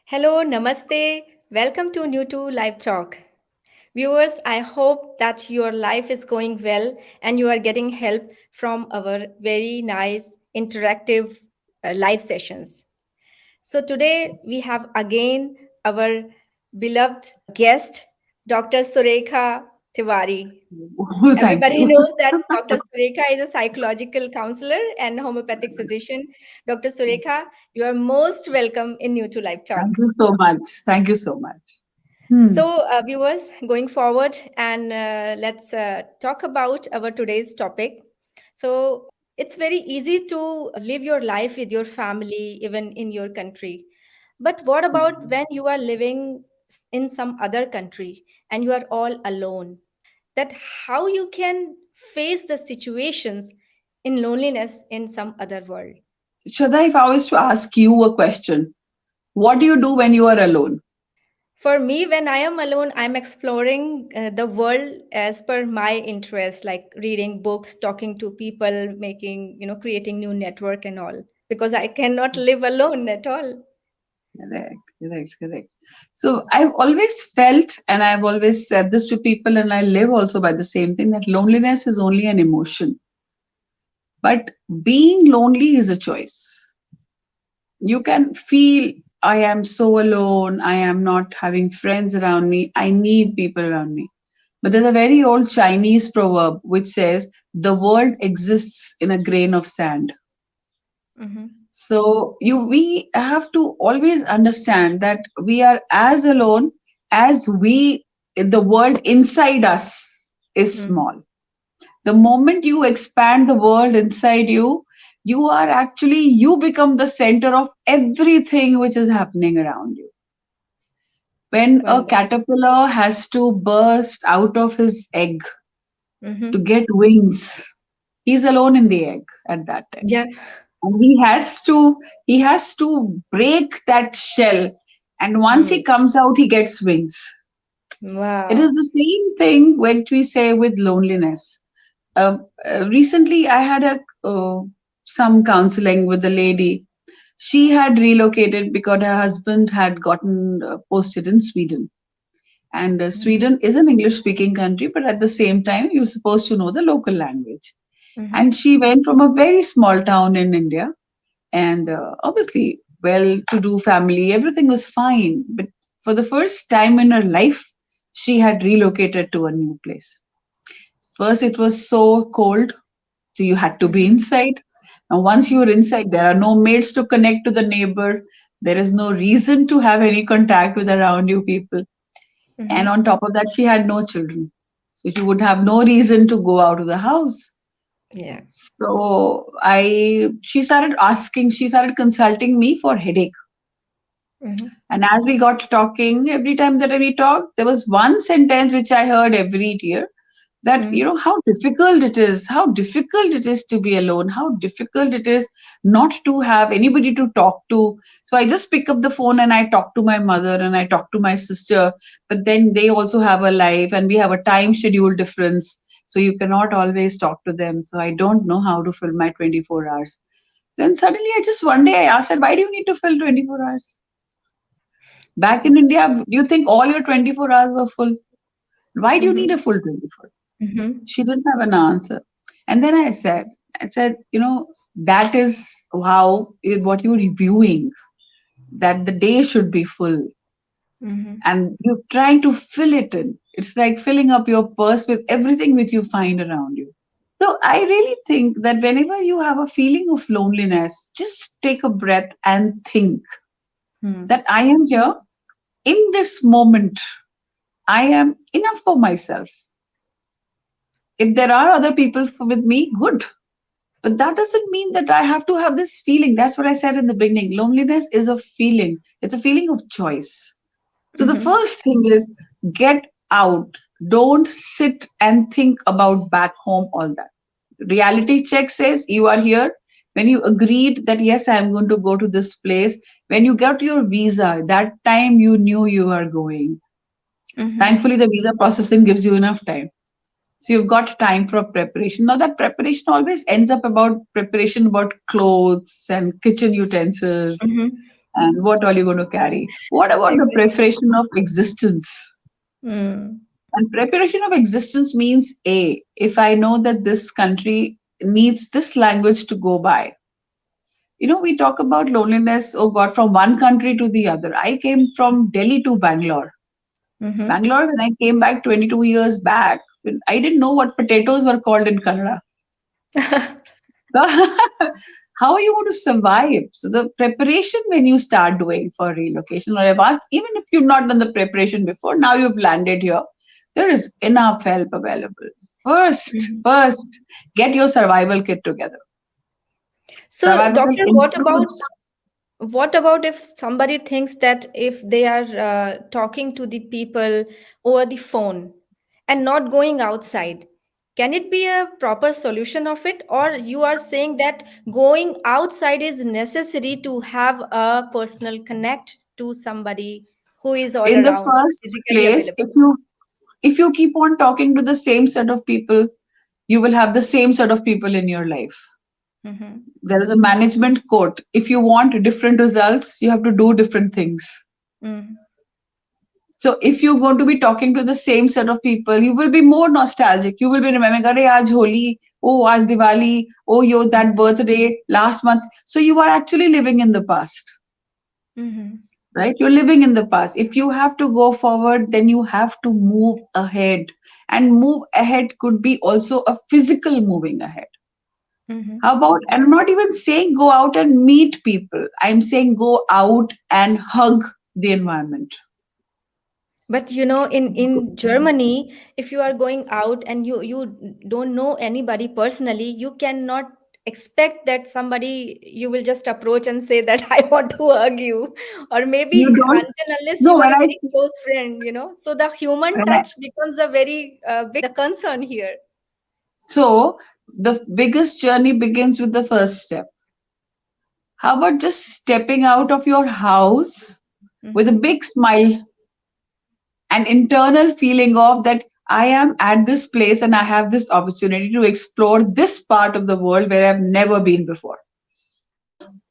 Hello, namaste. Welcome to New to Live Talk. Viewers, I hope that your life is going well and you are getting help from our very nice interactive live sessions. So today we have again our beloved guest, Dr. Surekha Tiwari. Oh, thank Everybody you. knows that Dr. Surekha is a psychological counselor and homeopathic physician. Dr. Surekha, you are most welcome in New to Live Talk. Thank you so much. Thank you so much. Hmm. So, viewers, going forward, and let's talk about our today's topic. So, it's very easy to live your life with your family, even in your country. But what about when you are living in some other country and you are all alone? That how you can face the situations in loneliness in some other world. Shraddha, if I was to ask you a question, what do you do when you are alone? For me, when I am alone, I'm exploring the world as per my interest, like reading books, talking to people, creating new network and all, because I cannot live alone at all. Correct. So I've always felt, and I've always said this to people, and I live also by the same thing, that loneliness is only an emotion. But being lonely is a choice. You can feel, I am so alone, I am not having friends around me, I need people around me. But there's a very old Chinese proverb which says, the world exists in a grain of sand. Mm-hmm. So we have to always understand that we are as alone as the world inside us is Mm-hmm. small. The moment you expand the world inside you, you become the center of everything which is happening around you. When a Wonderful. caterpillar has to burst out of his egg to Mm-hmm. get wings, he's alone in the egg at that time. Yeah. And he has to break that shell, and once he Mm. comes out he gets wings. It is Wow. the same thing when we say with loneliness. Recently I had a some counseling with a lady. She had relocated because her husband had gotten posted in Sweden. And Mm-hmm. Sweden is an English speaking country, but at the same time, you're supposed to know the local language. Mm-hmm. And she went from a very small town in India, and obviously, well to do family, everything was fine. But for the first time in her life, she had relocated to a new place. First, it was so cold, so you had to be Mm-hmm. inside. Now, once you Mm-hmm. are inside, there are no maids to connect to the neighbor. There is no reason to have any contact with around you people. And Mm-hmm. on top of that, she had no children. So she would have no reason to go out of the house. Yeah. She started consulting me for headache. Mm-hmm. And as we got talking, every time that we talked, there was one sentence which I heard every year, that how difficult it is to be alone, how difficult it is not to have anybody to talk to. So I just pick up the phone and I talk to my mother and I talk to my sister, but then they also have a life and we have a time schedule difference, so you cannot always talk to them. So I don't know how to fill my 24 hours. Then suddenly I just one day I asked her, why do you need to fill 24 hours? Back in India, do you think all your 24 hours were full? Why do you need Mm-hmm. a full 24? Mm-hmm. She didn't have an answer. And then I said, that is what you're reviewing, that the day should be full. Mm-hmm. And you're trying to fill it in. It's like filling up your purse with everything which you find around you. So I really think that whenever you have a feeling of loneliness, just take a breath and think Mm-hmm. that I am here in this moment. I am enough for myself. If there are other people with me, good. But that doesn't mean that I have to have this feeling. That's what I said in the beginning. Loneliness is a feeling, it's a feeling of choice. So the Mm-hmm. first thing is, get out. Don't sit and think about back home, all that. Reality check says you are here. When you agreed that, yes, I'm going to go to this place, when you got your visa, that time you knew you are going. Mm-hmm. Thankfully, the visa processing gives you enough time. So you've got time for preparation. Now that preparation always ends up about preparation about clothes and kitchen utensils. Mm-hmm. and what all you're going to carry. What about the Exactly. preparation of existence? Mm. And preparation of existence means A, if I know that this country needs this language to go by. We talk about loneliness, oh God, from one country to the other. I came from Delhi to Bangalore. Mm-hmm. Bangalore, when I came back 22 years back, I didn't know what potatoes were called in Kannada. So how are you going to survive? So the preparation when you start doing for relocation or advance, even if you've not done the preparation before, now you've landed here, there is enough help available. Mhm. First, get your survival kit together. So, Survival kit doctor, includes what about if somebody thinks that if they are talking to the people over the phone and not going outside, can it be a proper solution of it? Or you are saying that going outside is necessary to have a personal connect to somebody who is all in the around, first physically place, available? if you keep on talking to the same set of people, you will have the same set of people in your life. Mm-hmm. There is a management quote. If you want different results, you have to do different things. Mm-hmm. So if you're going to be talking to the same set of people, you will be more nostalgic. You will be remembering, Arey, aaj Holi, oh, aaj Diwali, oh, yo, that birthday last month. So you are actually living in the past, Mm-hmm. right? You're living in the past. If you have to go forward, then you have to move ahead. And move ahead could be also a physical moving ahead. Mm-hmm. How about, and I'm not even saying go out and meet people. I'm saying go out and hug the environment. But in Germany, if you are going out and you don't know anybody personally, you cannot expect that somebody you will just approach and say that I want to hug you, or You maybe don't until unless know you are when a I very close friend. So the human when I touch becomes a very big concern here. so the biggest journey begins with the first step. How about just stepping out of your house with a Mm-hmm. big smile, an internal feeling of that I am at this place and I have this opportunity to explore this part of the world where I've never been before.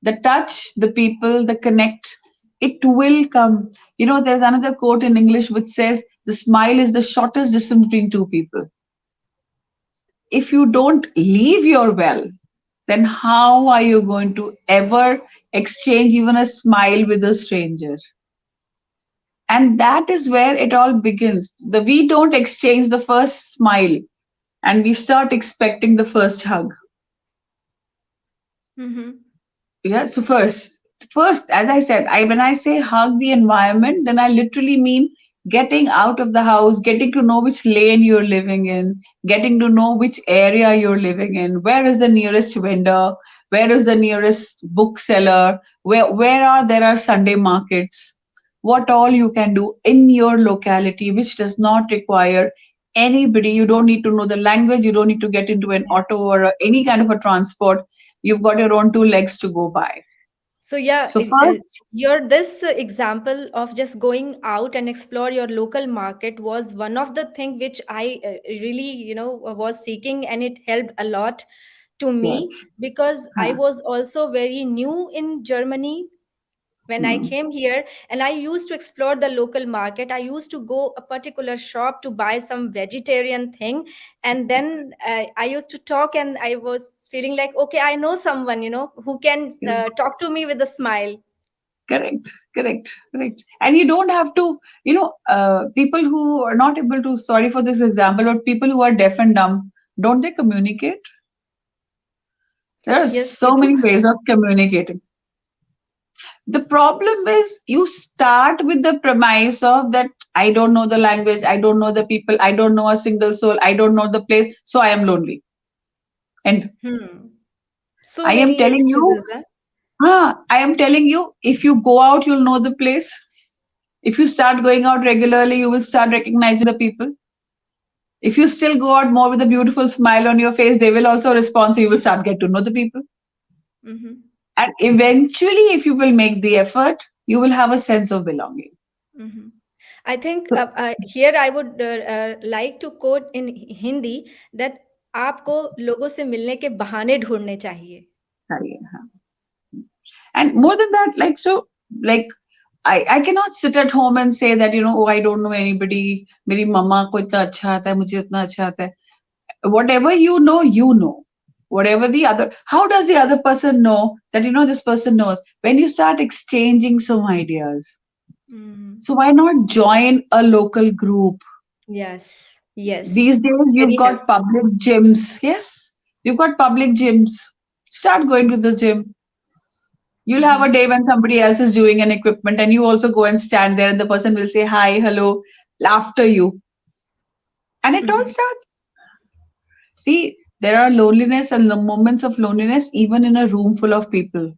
The touch, the people, the connect, it will come. There's another quote in English which says, the smile is the shortest distance between two people. If you don't leave your well, then how are you going to ever exchange even a smile with a stranger? And that is where it all begins. We don't exchange the first smile and we start expecting the first hug. Mm-hmm. Yeah, so first, as I said, when I say hug the environment, then I literally mean getting out of the house, getting to know which lane you're living in, getting to know which area you're living in, where is the nearest vendor, where is the nearest bookseller, where are Sunday markets, what all you can do in your locality, which does not require anybody. You don't need to know the language, you don't need to get into an auto or any kind of a transport. You've got your own two legs to go by. So yeah, So first, your this example of just going out and explore your local market was one of the thing which I really was seeking, and it helped a lot to me yes. because I Huh. was also very new in Germany when I Hmm. came here, and I used to explore the local market. I used to go a particular shop to buy some vegetarian thing, and then I used to talk, and I was feeling like, okay, I know someone, who can talk to me with a smile. Correct, correct, correct. And you don't have to, people who are not able to, sorry for this example, but people who are deaf and dumb, don't they communicate? There are Yes, they so do. many ways of communicating. The problem is you start with the premise of that I don't know the language, I don't know the people, I don't know a single soul, I don't know the place, so I am lonely. And Hmm. So I am many telling you, excuses, huh? I am telling you, if you go out, you'll know the place. If you start going out regularly, you will start recognizing the people. If you still go out more with a beautiful smile on your face, they will also respond. So you will start get to know the people. Mm-hmm. And eventually, if you will make the effort, you will have a sense of belonging. Mm-hmm. I think So, here I would like to quote in Hindi that आपको लोगों से मिलने के बहाने ढूंढने चाहिए. sorry, huh. And more than that, like so. Like, I cannot sit at home and say that, oh, I don't know anybody. Meri mama ko itna acha aata hai, mujhe itna acha aata hai. Whatever you know, you know. Whatever the other, how does the other person know that, this person knows? When you start exchanging some ideas. Mm. So why not join a local group? Yes, yes. These days, you've Very got helpful. public gyms. Yes, you've got public gyms. Start going to the gym. You'll have a Mm-hmm. day when somebody else is doing an equipment and you also go and stand there and the person will say hi, hello, after you. And it all Mm-hmm. starts. See, there are loneliness and the moments of loneliness even in a room full of people.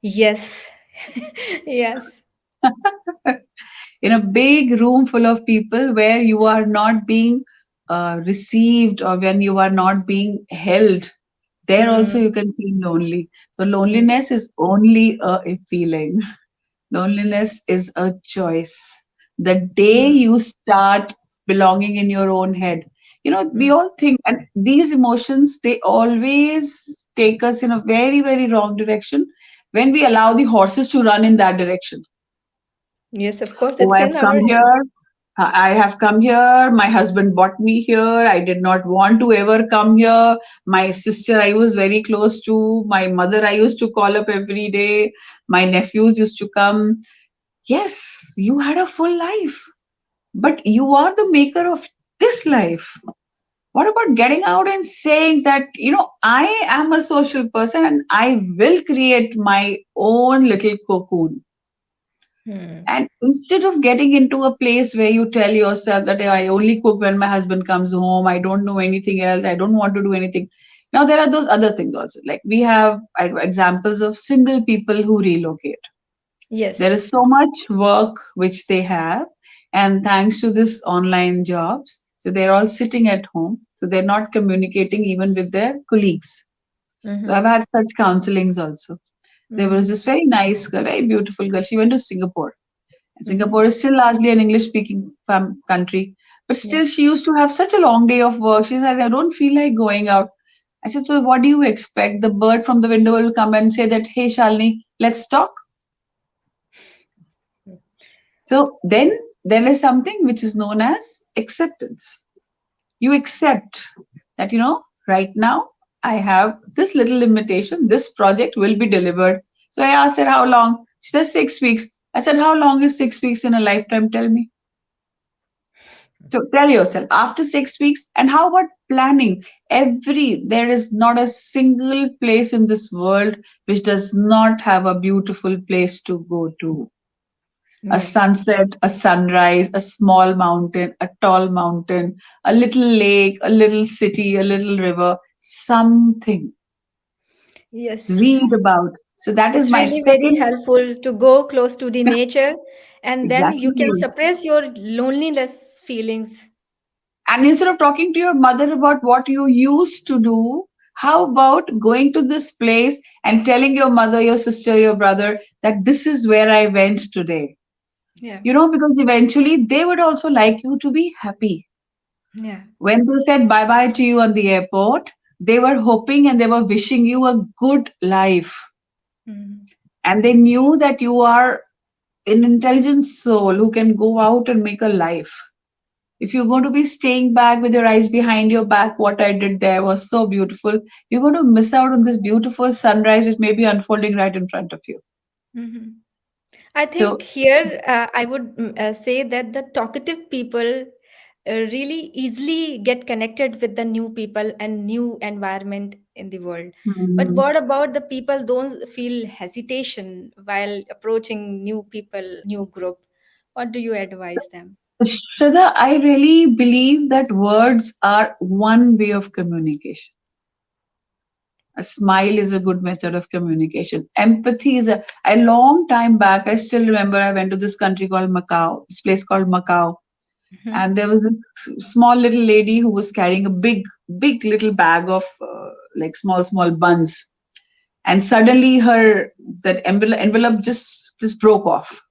Yes. Yes. In a big room full of people where you are not being received or when you are not being held, there also Mm-hmm. you can feel lonely. So Yes. loneliness is only a feeling. Loneliness is a choice. The day Mm-hmm. you start belonging in your own head, we Mm. all think, and these emotions, they always take us in a very, very wrong direction when we allow the horses to run in that direction. Yes, of course, Oh, it's I in have our come head. here. I have come here. My husband brought me here. I did not want to ever come here. My sister, I was very close to. My mother, I used to call up every day. My nephews used to come. Yes, you had a full life, but you are the maker of this life. What about getting out and saying that, I am a social person and I will create my own little cocoon? Hmm. And instead of getting into a place where you tell yourself that, "Hey, I only cook when my husband comes home, I don't know anything else, I don't want to do anything." Now, there are those other things also. Like we have examples of single people who relocate. There is Yes. so much work which they have, and thanks to this online jobs, so they're all sitting at home, so they're not communicating even with their colleagues. So I've Mm-hmm. had such counselings also. There was Mm-hmm. this very nice girl, very beautiful girl. She went to Singapore. And Mm-hmm. Singapore is still largely an English speaking country, but Yeah. still she used to have such a long day of work. She said, I don't feel like going out. I said, so what do you expect? The bird from the window will come and say that, hey, Shalini, let's talk. So then there is something which is known as acceptance. You accept that, right now I have this little limitation. This project will be delivered. So I asked her, how long? She said, 6 weeks. I said, how long is 6 weeks in a lifetime? Tell me. So tell yourself after 6 weeks. And how about planning? There is not a single place in this world which does not have a beautiful place to go to. A Yeah. sunset, a sunrise, a small mountain, a tall mountain, a little lake, a little city, a little river, something. Yes. Read about. So that is It's my really very second. helpful to go close to the nature, and then you can Exactly. suppress your loneliness feelings. And instead of talking to your mother about what you used to do, how about going to this place and telling your mother, your sister, your brother that this is where I went today? Yeah. Because eventually they would also like you to be happy. Yeah. When they said bye bye to you on the airport, they were hoping and they were wishing you a good life. Mm. And they knew that you are an intelligent soul who can go out and make a life. If you're going to be staying back with your eyes behind your back, what I did there was so beautiful. You're going to miss out on this beautiful sunrise which may be unfolding right in front of you. Mm-hmm. I think So, here I would say that the talkative people really easily get connected with the new people and new environment in the world. But mhm. what about the people don't feel hesitation while approaching new people, new group? What do you advise them? Shraddha, I really believe that words are one way of communication. A smile is a good method of communication. Empathy is a long time back. I still remember I went to this country called Macau, this place called Macau, Mhm. and there was this small little lady who was carrying a big little bag of like small buns, and suddenly her that envelope just broke off.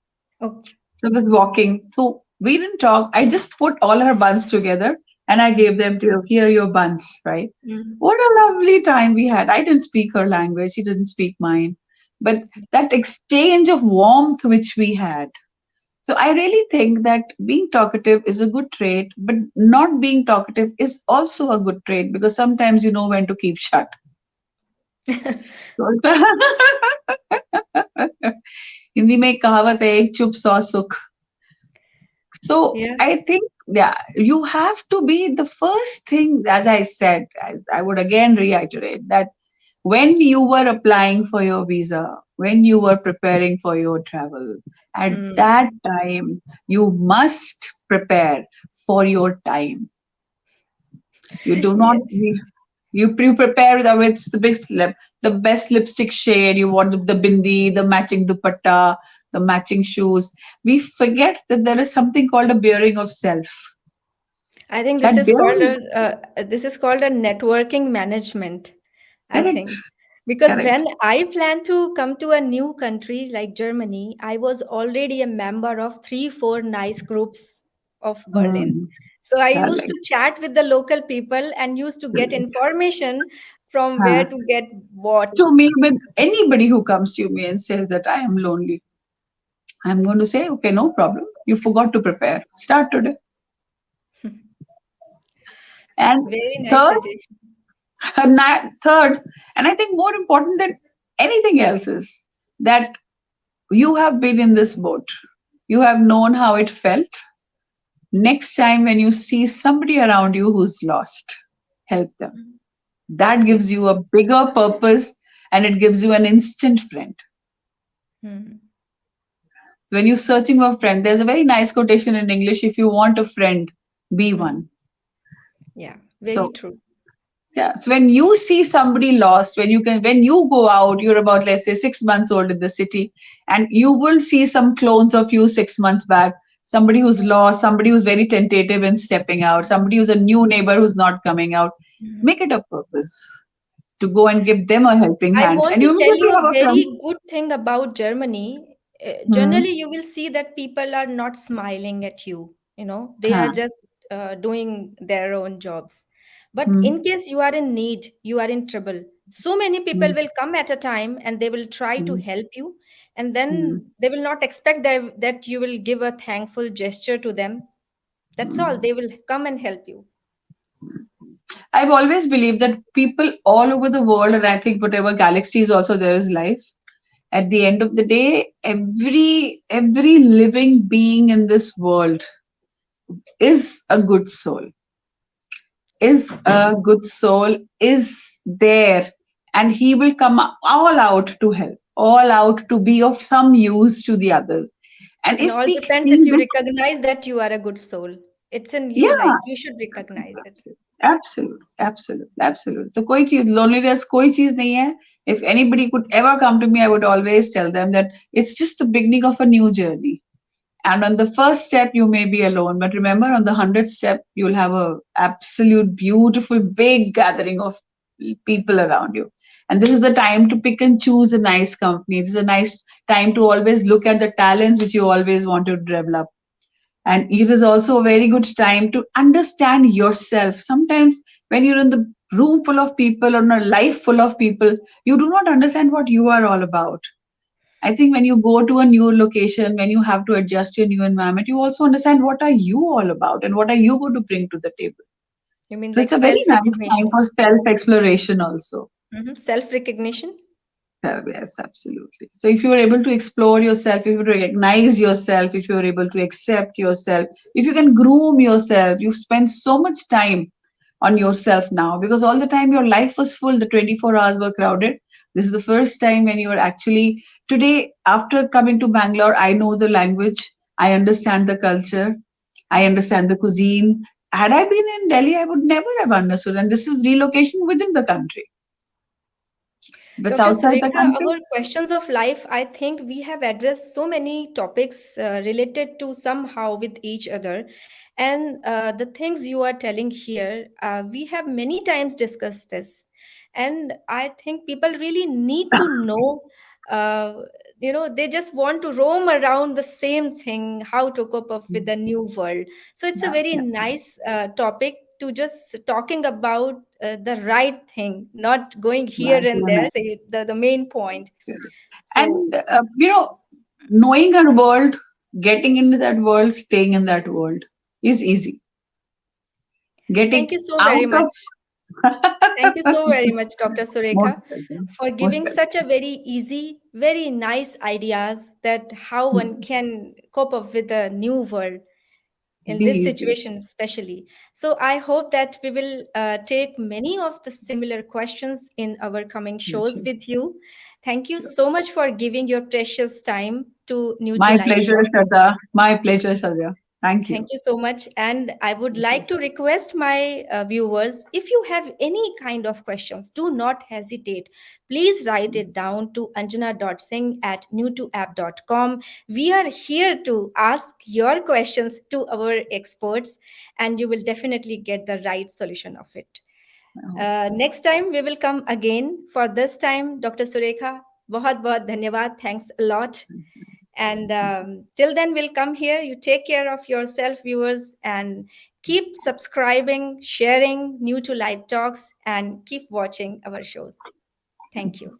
Oh. So I was walking. So we didn't talk. I just put all her buns together and I gave them to her. Here are your buns, right? Mm. What a lovely time we had. I didn't speak her language. She didn't speak mine. but that exchange of warmth which we had. So I really think that being talkative is a good trait, but not being talkative is also a good trait because sometimes you know when to keep shut. Hindi में एक कहावत है, एक चुप सौ सुख. So Yeah. I think, yeah, you have to be the first thing, as I said, as I would again reiterate that when you were applying for your visa, when you were preparing for your travel, at that Mm. time, you must prepare for your time. You do not, Yes. you prepare with the best lipstick shade, you want the bindi, the matching dupatta, the matching shoes. We forget that there is something called a bearing of self. I think That bearing, this is called a networking management, I correct, think. Because correct. when I planned to come to a new country like Germany, I was already a member of three, four nice groups of Berlin. Hmm. So I used Correct. to chat with the local people and used to get Correct. information from Huh. where to get what. To me, with anybody who comes to me and says that I am lonely, I'm going to say, okay, no problem. You forgot to prepare. Start today. And Very nice third, suggestion. third, and I think more important than anything else is that you have been in this boat. You have known how it felt. Next time when you see somebody around you who's lost, help them. That Yeah. gives you a bigger purpose and it gives you an instant friend. Hmm. When you're searching for a friend, there's a very nice quotation in English: if you want a friend, be Hmm. one. Yeah. Very So true. yeah, so when you see somebody lost, when you go out, you're about, let's say, 6 months old in the city, and you will see some clones of you 6 months back, somebody who's lost, somebody who's very tentative in stepping out, somebody who's a new neighbor who's not coming out. Mhm. Make it a purpose to go and give them a helping I hand, want and you to will tell you quickly a have a friend. very good thing about Germany. Hmm. Generally, you will see that people are not smiling at you. They are Huh. just doing their own jobs. But Hmm. in case you are in need, you are in trouble, so many people Hmm. will come at a time and they will try to Hmm. help you. And Hmm. then they will not expect that you will give a thankful gesture to them. That's all. Hmm. They will come and help you. I've always believed that people all over the world, and I think whatever galaxies also there is life, at the end of the day, every living being in this world is a good soul, is Yes. a good soul, is there, and he will come all out to help, all out to be of some use to the others. And And if all we depends if feel you that, recognize that you are a good soul. It's in you, yeah, like you should recognize it. absolute, absolute, absolute. तो कोई चीज loneliness कोई चीज नहीं है. If anybody could ever come to me, I would always tell them that it's just the beginning of a new journey. And on the first step, you may be alone, but remember, on the 100th step, you'll have a absolute beautiful big gathering of people around you. And this is the time to pick and choose a nice company. This is a nice time to always look at the talents which you always want to develop. And it is also a very good time to understand yourself. Sometimes when you're in the room full of people or in a life full of people, you do not understand what you are all about. I think when you go to a new location, when you have to adjust your new environment, you also understand what are you all about and what are you going to bring to the table. You mean So like it's a very self nice time recognition? for self exploration also. Self recognition? Yes, absolutely. So if you are able to explore yourself, if you recognize yourself, if you are able to accept yourself, if you can groom yourself, you spend so much time on yourself now because all the time your life was full, the 24 hours were crowded. This is the first time when you are actually, today, after coming to Bangalore, I know the language, I understand the culture, I understand the cuisine. Had I been in Delhi, I would never have understood. And this is relocation within the country. If it's Dr. outside the Surekha, country, our questions of life, I think we have addressed so many topics related to somehow with each other. And the things you are telling here, we have many times discussed this. And I think people really need to know, uh, they just want to roam around the same thing, how to cope up with the new world. So it's a yeah, very yeah. nice topic to just talking about the right thing, not going here Right, and you're there, right. say the main point. So And knowing our world, getting into that world, staying in that world is easy. thank Getting you so out very of much. Thank you so very much, Dr. most Surekha, welcome. for Most giving such welcome. a very easy, very nice ideas that how one Mhm. can cope up with the new world in Be this easy. situation especially. So I hope that we will take many of the similar questions in our coming shows Sure. with you. Thank you Sure. so much for giving your precious time to New to My Life pleasure, Talk. Shraddha. My pleasure, Sadhya. Thank Thank you. you so much. And I would Thank you. like to request my viewers, if you have any kind of questions, do not hesitate. Please write it down to anjana.singh at new2app.com. We are here to ask your questions to our experts, and you will definitely get the right solution of it. Next time, we will come again. For this time, Dr. Surekha, बहुत बहुत धन्यवाद. Thanks a lot. And till then, we'll come here. You take care of yourself, viewers, and keep subscribing, sharing new to live talks, and keep watching our shows. Thank you.